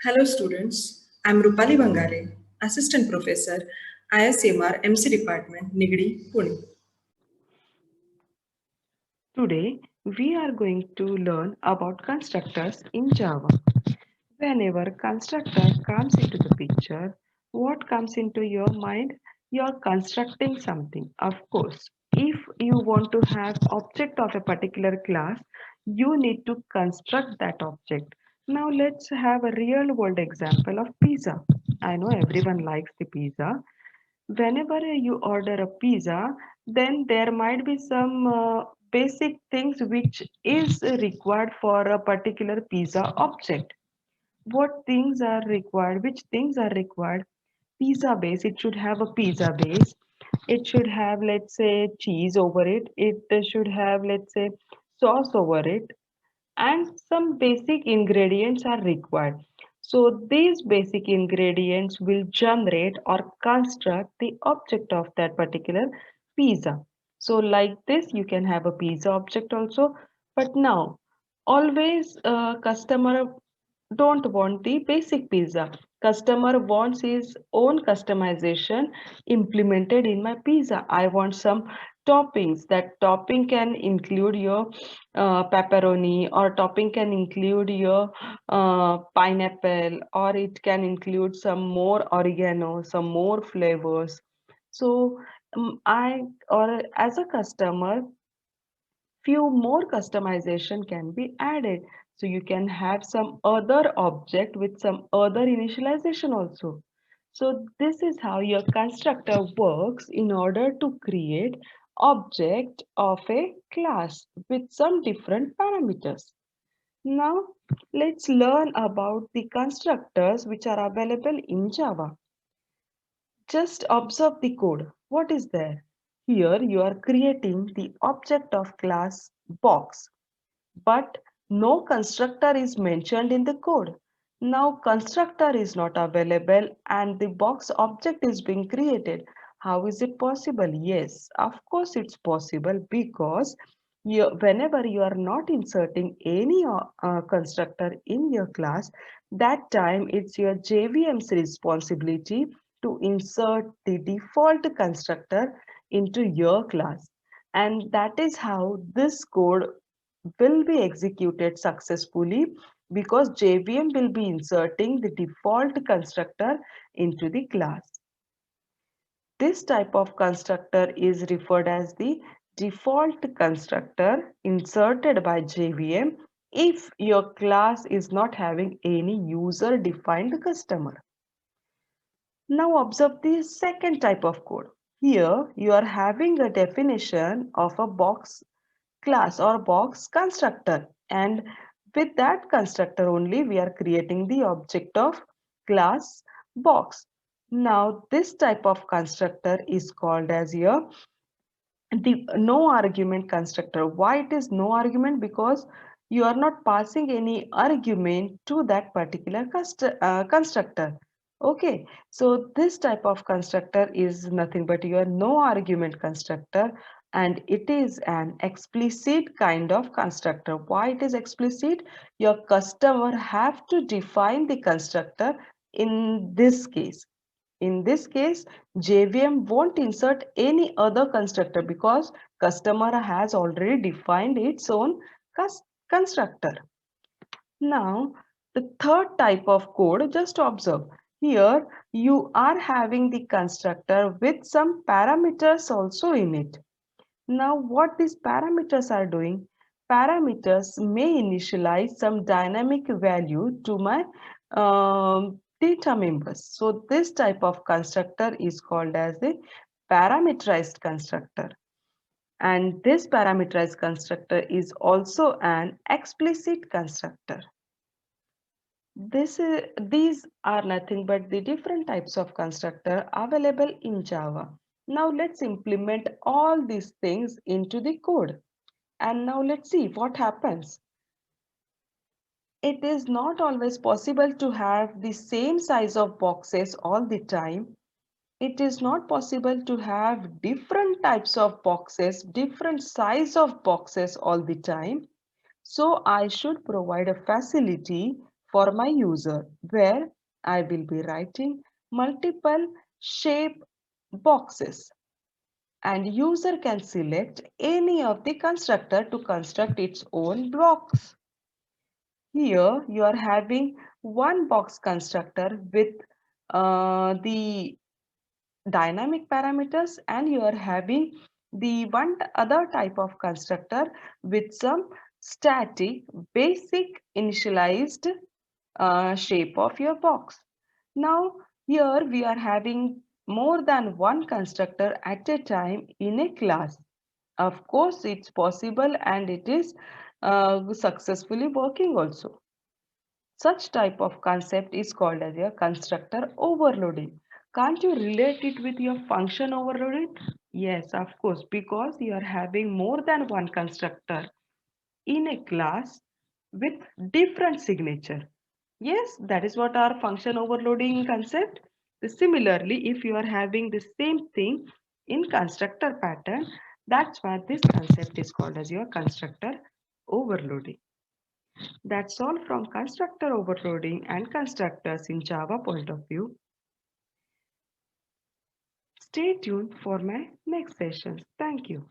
Hello students, I am Rupali Bangare, Assistant Professor, ISMR MC Department, Nigdi, Pune. Today, we are going to learn about constructors in Java. Whenever constructor comes into the picture, what comes into your mind? You're constructing something. Of course, if you want to have object of a particular class, you need to construct that object. Now let's have a real world example of pizza. I know everyone likes the pizza. Whenever you order a pizza, then there might be some basic things which is required for a particular pizza object. What things are required? Which things are required? Pizza base, it should have a pizza base. It should have, let's say, cheese over it. It should have, let's say, sauce over it, and some basic ingredients are required. So these basic ingredients will generate or construct the object of that particular pizza. So like this, you can have a pizza object also. But now, always customer don't want the basic pizza. Customer wants his own customization implemented in my pizza. I want some toppings. That topping can include your pepperoni, or topping can include your pineapple, or it can include some more oregano, some more flavors. So I, or as a customer, few more customization can be added. So you can have some other object with some other initialization also. So this is how your constructor works in order to create object of a class with some different parameters. Now let's learn about the constructors which are available in Java. Just observe the code. What is there? Here you are creating the object of class box, but no constructor is mentioned in the code. Now constructor is not available and the box object is being created. How is it possible? Yes, of course it's possible, because whenever you are not inserting any constructor in your class, that time it's your JVM's responsibility to insert the default constructor into your class. And that is how this code will be executed successfully, because JVM will be inserting the default constructor into the class. This type of constructor is referred as the default constructor inserted by JVM if your class is not having any user defined customer. Now observe the second type of code. Here you are having a definition of a box class or box constructor, and with that constructor only we are creating the object of class box. Now this type of constructor is called as your the no argument constructor. Why it is no argument? Because you are not passing any argument to that particular constructor. Okay, so this type of constructor is nothing but your no argument constructor, and it is an explicit kind of constructor. Why it is explicit? Your customer have to define the constructor in this case. In this case, JVM won't insert any other constructor because customer has already defined its own constructor. Now, the third type of code, just observe. Here, you are having the constructor with some parameters also in it. Now, what these parameters are doing? Parameters may initialize some dynamic value to my data members. So this type of constructor is called as the parameterized constructor. And this parameterized constructor is also an explicit constructor. These are nothing but the different types of constructor available in Java. Now let's implement all these things into the code. And now let's see what happens. It is not always possible to have the same size of boxes all the time. It is not possible to have different types of boxes, different size of boxes all the time. So I should provide a facility for my user where I will be writing multiple shape boxes, and user can select any of the constructor to construct its own blocks. Here you are having one box constructor with the dynamic parameters, and you are having the one other type of constructor with some static basic initialized shape of your box. Now here we are having more than one constructor at a time in a class. Of course it's possible, and it is successfully working also. Such type of concept is called as a constructor overloading. Can't you relate it with your function overloading? Yes, of course, because you are having more than one constructor in a class with different signature. Yes, that is what our function overloading concept. Similarly, if you are having the same thing in constructor pattern, that's why this concept is called as your constructor overloading. That's all from constructor overloading and constructors in Java point of view. Stay tuned for my next sessions. Thank you.